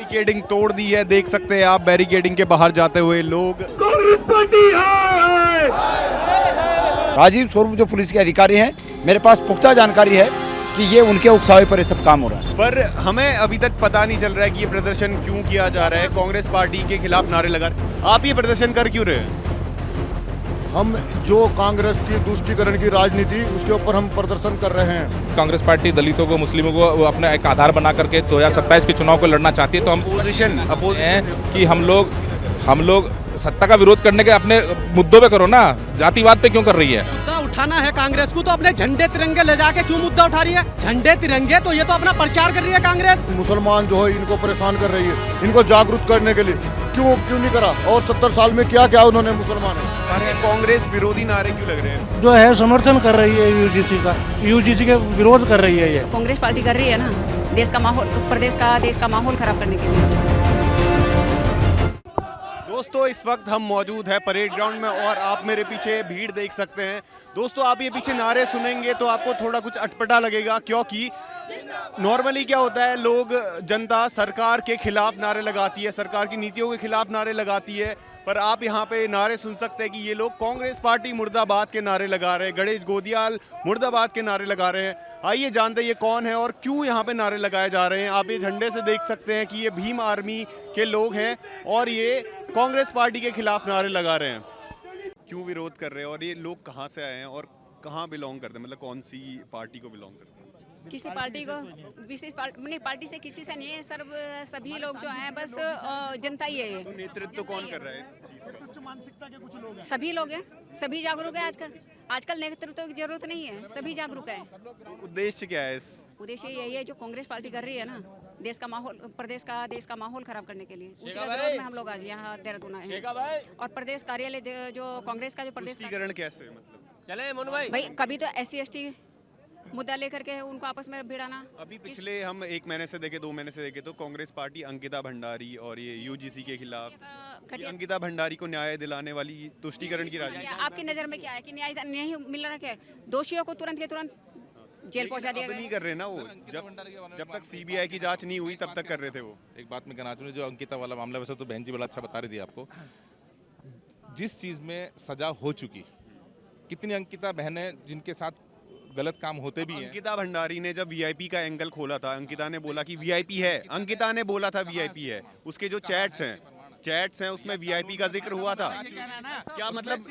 Barricading तोड़ दी है, देख सकते हैं आप बैरिकेडिंग के बाहर जाते हुए लोग। कांग्रेस पार्टी राजीव स्वरूप जो पुलिस के अधिकारी हैं, मेरे पास पुख्ता जानकारी है कि ये उनके उकसावे पर ये सब काम हो रहा है। पर हमें अभी तक पता नहीं चल रहा है कि ये प्रदर्शन क्यों किया जा रहा है। कांग्रेस पार्टी के खिलाफ नारे लगा रहे हैं। आप ये प्रदर्शन कर क्यों रहे हैं? हम जो कांग्रेस की तुष्टीकरण की राजनीति उसके ऊपर हम प्रदर्शन कर रहे हैं। कांग्रेस पार्टी दलितों को, मुस्लिमों को अपना एक आधार बना करके 2027 के चुनाव को लड़ना चाहती है, तो हम अपोजिशन हैं कि हम लोग सत्ता का विरोध करने के अपने मुद्दों पे करो ना, जातिवाद पे क्यों कर रही है? मुद्दा उठाना है कांग्रेस को तो अपने झंडे तिरंगे ले जाके क्यों मुद्दा उठा रही है? झंडे तिरंगे तो ये तो अपना प्रचार कर रही है कांग्रेस। मुसलमान जो है इनको परेशान कर रही है, इनको जागरूक करने के लिए क्यों नहीं करा? और 70 साल में क्या क्या उन्होंने मुसलमानों कांग्रेस विरोधी नारे क्यों लग रहे हैं? जो है समर्थन कर रही है यूजीसी के विरोध कर रही है। ये कांग्रेस पार्टी कर रही है ना, देश का माहौल खराब करने के लिए। दोस्तों इस वक्त हम मौजूद है परेड ग्राउंड में और आप मेरे पीछे भीड़ देख सकते हैं। दोस्तों आप ये पीछे नारे सुनेंगे तो आपको थोड़ा कुछ अटपटा लगेगा, क्योंकि नॉर्मली क्या होता है, लोग जनता सरकार के खिलाफ नारे लगाती है, सरकार की नीतियों के खिलाफ नारे लगाती है। पर आप यहाँ पे नारे सुन सकते हैं कि ये लोग कांग्रेस पार्टी मुर्दाबाद के नारे लगा रहे हैं, गणेश गोदियाल मुर्दाबाद के नारे लगा रहे हैं। आइए जानते हैं ये कौन है और क्यों यहाँ पे नारे लगाए जा रहे हैं। आप ये झंडे से देख सकते हैं कि ये भीम आर्मी के लोग हैं और ये कांग्रेस पार्टी के खिलाफ नारे लगा रहे हैं। क्यों विरोध कर रहे हैं और ये लोग कहाँ से आए हैं और कहाँ बिलोंग करते हैं, मतलब कौन सी पार्टी को बिलोंग करते हैं? किसी पार्टी को विशेष पार्टी से किसी से नहीं है, सभी लोग जो हैं बस जनता ही है। तो नेतृत्व कौन कर रहा है इस चीज? सभी लोग हैं, सभी जागरूक हैं। आजकल नेतृत्व की जरूरत नहीं है, सभी जागरूक हैं। उद्देश्य क्या है इस? उद्देश्य यही है जो कांग्रेस पार्टी कर रही है ना, देश का माहौल खराब करने के लिए। उसी विरोध में हम लोग आज यहाँ देहरादून आए हैं। और प्रदेश कार्यालय जो कांग्रेस का जो प्रदेश तुष्टीकरण कैसे, मतलब चले मोनू भाई कभी तो SC/ST मुद्दा लेकर के उनको आपस में भिड़ाना। अभी पिछले हम 1 महीने से देखे, 2 महीने से देखे तो कांग्रेस पार्टी अंकिता भंडारी और ये यूजीसी के खिलाफ, ये अंकिता भंडारी को न्याय दिलाने वाली तुष्टीकरण की राजनीति। आपकी नजर में क्या है कि न्याय नहीं मिल रहा? क्या दोषियों को तुरंत के तुरंत जेल पहुंचा दिया गया? नहीं कर रहे ना वो, जब तक CBI की जांच नहीं हुई तब तक कर रहे थे वो। एक बात मैं कहना चाहूँ, जो अंकिता वाला मामला, वैसे तो बहन जी बड़ा अच्छा बता रही थी आपको, जिस चीज़ में सजा हो चुकी, कितनी अंकिता बहनें जिनके साथ गलत काम होते भी हैं। अंकिता भंडारी ने जब VIP का एंगल खोला था, अंकिता ने बोला कि VIP है, अंकिता ने बोला था VIP है, उसके जो चैट्स हैं उसमें VIP का जिक्र हुआ था। क्या मतलब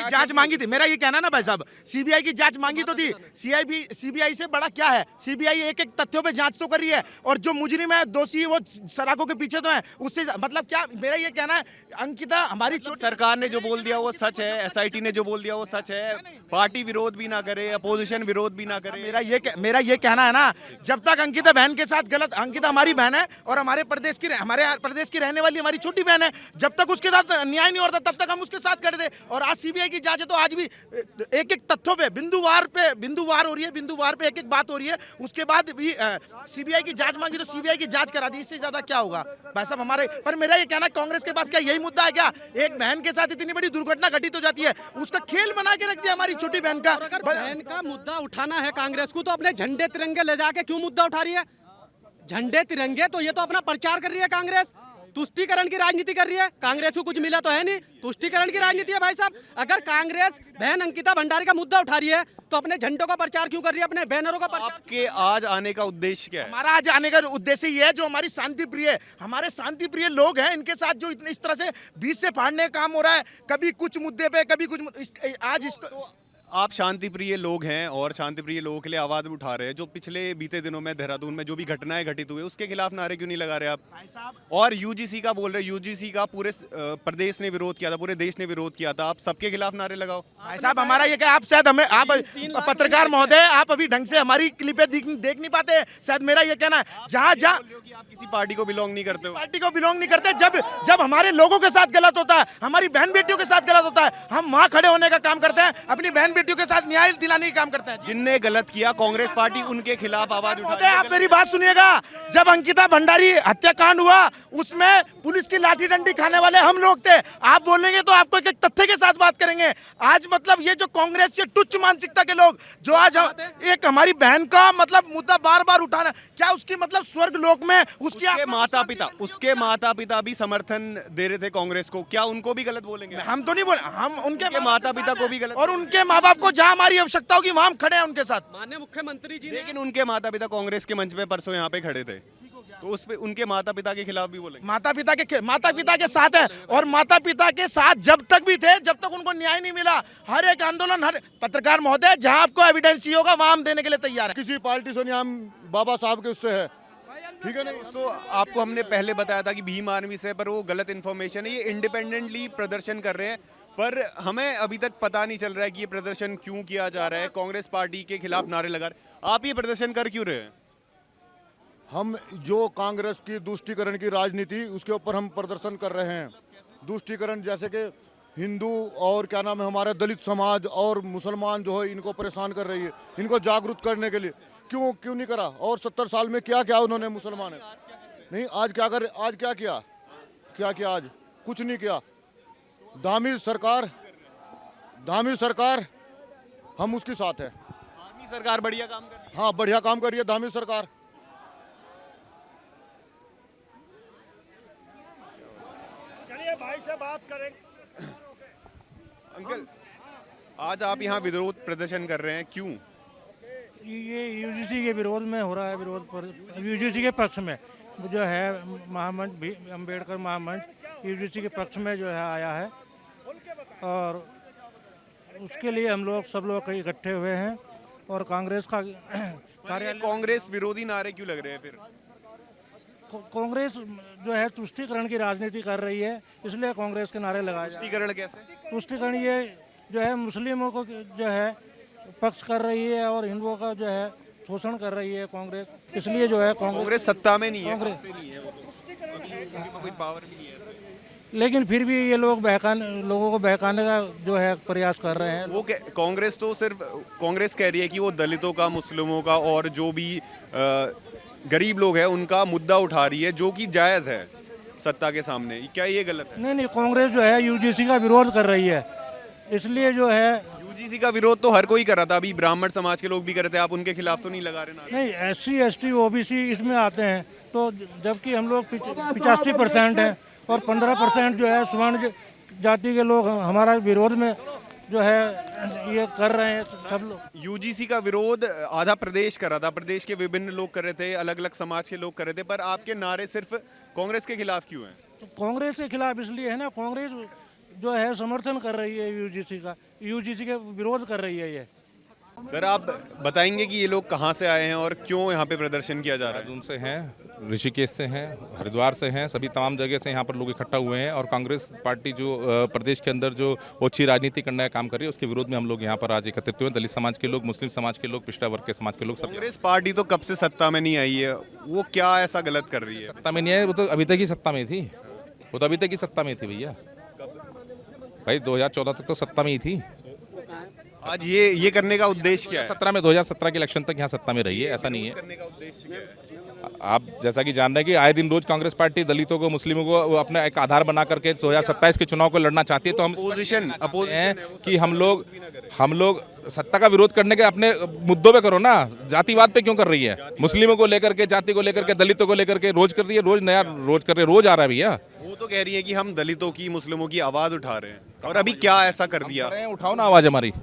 जांच मांगी थी? मेरा ये कहना ना भाई साहब, CBI की जांच मांगी तो थी। CBI से बड़ा क्या है? CBI एक तथ्यों पे जांच तो कर रही है, और जो मुजरिम है, दोषी, वो सराखों के पीछे तो है। उससे मतलब क्या, मेरा ये कहना है, अंकिता हमारी सरकार ने जो बोल दिया वो सच है, SIT ने जो बोल दिया वो सच है, पार्टी विरोध भी ना करे, अपोजिशन विरोध भी ना करे। मेरा ये कहना है ना, जब तक अंकिता बहन के साथ गलत, अंकिता हमारी बहन है और हमारे प्रदेश की रहने वाली हमारी छोटी बहन है, जब तक उसके साथ न्याय नहीं होता तब तक हम उसके साथ खड़े थे। और आज CBI की जांच है तो आज भी एक तथ्यों पे बिंदुवार हो रही है, बिंदुवार पे एक बात हो रही है। उसके बाद भी CBI की जांच मांगी तो CBI की जांच करा दी, इससे ज्यादा क्या होगा भाई साहब हमारे? पर मेरा ये कहना, कांग्रेस के पास क्या यही मुद्दा है क्या? एक बहन के साथ इतनी बड़ी दुर्घटना घटित हो जाती है, उसका खेल बना के रख दिया हमारी छोटी बहन का। अगर बहन का मुद्दा उठाना है कांग्रेस को तो अपने झंडे तिरंगे ले जाके क्यों मुद्दा उठा रही है? झंडे तिरंगे तो ये तो अपना प्रचार कर रही है कांग्रेस। तुष्टीकरण की राजनीति कर रही है। कांग्रेस को कुछ मिला तो है नहीं, तुष्टीकरण की राजनीति है भाई साहब। अगर कांग्रेस बहन अंकिता भंडारी का मुद्दा उठा रही है तो अपने झंडों का प्रचार क्यों कर रही है, अपने बैनरों का प्रचार? आपके आज आने का उद्देश्य क्या है? हमारा आज आने का उद्देश्य ये है, जो हमारी शांति प्रिय, हमारे शांति प्रिय लोग हैं, इनके साथ जो इस तरह से बीच से फाड़ने का काम हो रहा है, कभी कुछ मुद्दे पे, कभी कुछ, आज इसको आप शांति प्रिय लोग हैं और शांति प्रिय लोगों के लिए आवाज उठा रहे हैं। जो पिछले बीते दिनों में देहरादून में जो भी घटनाएं घटित हुई उसके खिलाफ नारे क्यों नहीं लगा रहे आप? और UGC का बोल रहे, UGC का पूरे प्रदेश ने विरोध किया था, पूरे देश ने विरोद किया था, आप सबके खिलाफ नारे लगाओ। भाई साहब हमारा ये क्या, आप शायद हमें, आप पत्रकार महोदय, आप अभी ढंग से हमारी क्लिपें देख नहीं पाते। शायद मेरा ये कहना है, जहाँ आप किसी पार्टी को बिलोंग नहीं करते हो, पार्टी को बिलोंग नहीं करते, जब हमारे लोगों के साथ गलत होता है, हमारी बहन बेटियों के साथ गलत होता है, हम वहाँ खड़े होने का काम करते हैं, अपनी बहन बेटियों के साथ न्याय दिलाने का काम करते हैं। जिनने गलत किया कांग्रेस पार्टी उनके खिलाफ आवाज उठा महोदय, आप मेरी बात सुनिएगा। जब अंकिता भंडारी हत्याकांड हुआ उसमें पुलिस की लाठी डंडी खाने वाले हम लोग थे। आप बोलेंगे तो आपको एक तथ्य के साथ बात करेंगे। आज मतलब ये जो कांग्रेस के तुच्छ मानसिकता के लोग जो आज एक हमारी बहन का मतलब मुद्दा बार बार उठाना, क्या उसकी मतलब स्वर्ग लोक में उसके माता पिता भी समर्थन दे रहे थे कांग्रेस को, क्या उनको भी गलत बोलेंगे? हम तो नहीं बोले, हम उनके माता पिता को भी गलत, और उनके माँ बाप को जहाँ हमारी आवश्यकता होगी वहाँ हम खड़े हैं उनके साथ। माननीय मुख्यमंत्री जी ने लेकिन उनके माता पिता कांग्रेस के मंच पे परसों यहाँ पे खड़े थे, तो उस पे उनके माता पिता के खिलाफ भी बोलेंगे? माता पिता के साथ है, और माता पिता के साथ जब तक भी थे, जब तक उनको न्याय नहीं मिला। हर एक आंदोलन, हर पत्रकार महोदय, जहां आपको एविडेंस चाहिए होगा वहां हम देने के लिए तैयार है। किसी पार्टी से नहीं, हम बाबा साहब के उससे है, ठीक है नहीं। तो आपको हमने पहले बताया था कि भीम आर्मी से, पर वो गलत इन्फॉर्मेशन है। ये इंडिपेंडेंटली प्रदर्शन कर रहे हैं, पर हमें अभी तक पता नहीं चल रहा है कि ये प्रदर्शन क्यों किया जा रहा है। कांग्रेस पार्टी के खिलाफ नारे लगा रहे, आप ये प्रदर्शन कर क्यों रहे हैं? हम जो कांग्रेस की तुष्टीकरण की राजनीति, उसके ऊपर हम प्रदर्शन कर रहे हैं। तुष्टीकरण जैसे कि हिंदू और क्या नाम है हमारे दलित समाज और मुसलमान जो है इनको परेशान कर रही है, इनको जागरूक करने के लिए क्यों नहीं करा? और 70 साल में क्या क्या उन्होंने मुसलमान नहीं, आज क्या कर, आज क्या किया आज कुछ नहीं किया। धामी सरकार हम उसके साथ है। आर्मी सरकार बढ़िया काम कर रही है। हाँ, बढ़िया काम कर रही है धामी सरकार। चलिए भाई से बात करें। अंकल, आज आप यहाँ विरोध प्रदर्शन कर रहे हैं, क्यों? ये यूजीसी के विरोध में हो रहा है, विरोध पर यूजीसी के पक्ष में जो है महामंच भी, अम्बेडकर महामंच यूजीसी के पक्ष में जो है आया है, और उसके लिए हम लोग सब लोग इकट्ठे हुए हैं। और कांग्रेस का कार्यालय, कांग्रेस विरोधी नारे क्यों लग रहे हैं फिर? कांग्रेस जो है तुष्टीकरण की राजनीति कर रही है, इसलिए कांग्रेस के नारे लगाए जा रहे हैं। तुष्टीकरण कैसे? तुष्टीकरण ये जो है मुस्लिमों को जो है पक्ष कर रही है और हिंदुओं का जो है शोषण कर रही है कांग्रेस, इसलिए जो है कांग्रेस सत्ता में नहीं है, कांग्रेस नहीं है वो तो, कोई पावर भी नहीं है ऐसे। लेकिन फिर भी ये लोग लोगों को बहकाने का जो है प्रयास कर रहे हैं। वो कांग्रेस तो सिर्फ कांग्रेस कह रही है कि वो दलितों का, मुस्लिमों का और जो भी गरीब लोग हैं उनका मुद्दा उठा रही है, जो कि जायज़ है सत्ता के सामने। क्या ये गलत है? नहीं, कांग्रेस जो है यूजीसी का विरोध कर रही है, इसलिए जो है यूजीसी का विरोध तो हर कोई कर रहा था, अभी ब्राह्मण समाज के लोग भी कर रहे थे, आप उनके खिलाफ तो नहीं लगा रहे ना? नहीं, SC ST OBC इसमें आते हैं, तो जबकि हम लोग 85% हैं और 15% जो है स्वर्ण जाति के लोग हमारा विरोध में जो है ये कर रहे हैं सब लोग। यूजीसी का विरोध आधा प्रदेश कर रहा था, प्रदेश के विभिन्न लोग कर रहे थे, अलग अलग समाज के लोग कर रहे थे, पर आपके नारे सिर्फ कांग्रेस के खिलाफ क्यों हैं? तो कांग्रेस के खिलाफ इसलिए है ना, कांग्रेस जो है समर्थन कर रही है यूजीसी का, यूजीसी के विरोध कर रही है ये। सर, आप बताएंगे कि ये लोग कहाँ से आए हैं और क्यों यहाँ पे प्रदर्शन किया जा रहा है? देहरादून से हैं, ऋषिकेश से हैं, हरिद्वार से हैं, सभी तमाम जगह से यहाँ पर लोग इकट्ठा हुए हैं। और कांग्रेस पार्टी जो प्रदेश के अंदर जो ओछी राजनीति करने का काम कर रही है, उसके विरोध में हम लोग यहाँ पर आज एकत्रित हुए हैं। दलित समाज के लोग, मुस्लिम समाज के लोग, पिछड़ा वर्ग के समाज के लोग सब। कांग्रेस पार्टी तो कब से सत्ता में नहीं आई है, वो क्या ऐसा गलत कर रही है? सत्ता में नहीं है, वो तो अभी तक ही सत्ता में थी, वो तो अभी तक ही सत्ता में थी भैया। भाई 2014 तक तो सत्ता में ही थी। आज ये करने का उद्देश्य क्या है? 2017 के इलेक्शन तक यहाँ सत्ता में रही है, ऐसा नहीं है। करने का उद्देश्य क्या है? आप जैसा कि जान रहे हैं कि आए दिन रोज कांग्रेस पार्टी दलितों को, मुस्लिमों को अपना एक आधार बना करके 2027 के चुनाव को लड़ना चाहती है। तो हम अपोजिशन हैं कि हम लोग सत्ता का विरोध करने के अपने मुद्दों पे करो ना, जातिवाद पे क्यों कर रही है? मुस्लिमों को लेकर के, जाति को लेकर के, दलितों को लेकर के रोज कर रही है, रोज नया रोज कर रही है, रोज आ रहा है भैया। वो तो कह रही है कि हम दलितों की, मुस्लिमों की आवाज उठा रहे हैं, और अभी क्या ऐसा कर दिया? उठाओ ना आवाज हमारी,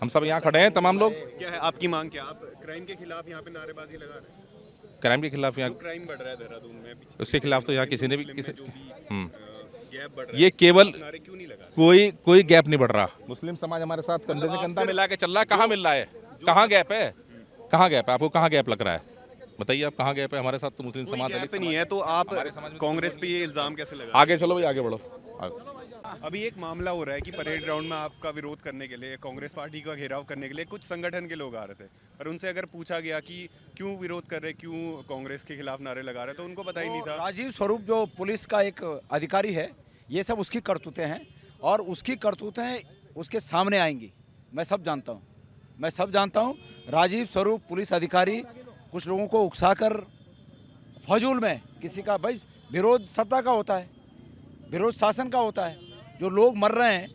हम सब यहाँ खड़े हैं तमाम लोग। क्या है आपकी मांग? क्या आप क्राइम के खिलाफ यहाँ पे नारेबाजी लगा रहे हैं? क्राइम के खिलाफ यहाँ, क्राइम बढ़ रहा है देहरादून में, उसके खिलाफ तो यहाँ किसी ने भी किसी गैप बढ़ रहा है, ये केवल नारे क्यों नहीं लगा? कोई गैप नहीं बढ़ रहा। मुस्लिम समाज हमारे साथ कंधे से कंधा मिला के चल रहा है। कहाँ मिल रहा है? कहाँ गैप है? कहाँ गैप है? आपको कहाँ गैप लग रहा है? बताइए आप, कहाँ गैप है? हमारे साथ तो मुस्लिम समाज गैप नहीं है, तो आप कांग्रेस पे ये इल्जाम कैसे लगा? आगे चलो भाई, आगे बढ़ो। अभी एक मामला हो रहा है कि परेड ग्राउंड में आपका विरोध करने के लिए, कांग्रेस पार्टी का घेराव करने के लिए कुछ संगठन के लोग आ रहे थे, पर उनसे अगर पूछा गया कि क्यों विरोध कर रहे, क्यों कांग्रेस के खिलाफ नारे लगा रहे, तो उनको पता ही नहीं था। राजीव स्वरूप जो पुलिस का एक अधिकारी है, ये सब उसकी करतूतें हैं और उसकी करतूतें उसके सामने आएंगी मैं सब जानता हूँ, मैं सब जानता हूँ। राजीव स्वरूप पुलिस अधिकारी कुछ लोगों को उकसाकर फजूल में किसी का, भाई विरोध सत्ता का होता है, विरोध शासन का होता है। जो लोग मर रहे हैं,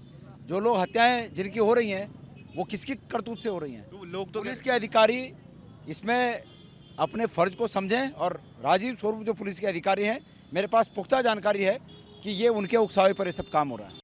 जो लोग हत्याएं जिनकी हो रही हैं, वो किसकी करतूत से हो रही हैं? तो लोग तो पुलिस के अधिकारी इसमें अपने फर्ज को समझें। और राजीव स्वरूप जो पुलिस के अधिकारी हैं, मेरे पास पुख्ता जानकारी है कि ये उनके उकसावे पर ये सब काम हो रहा है।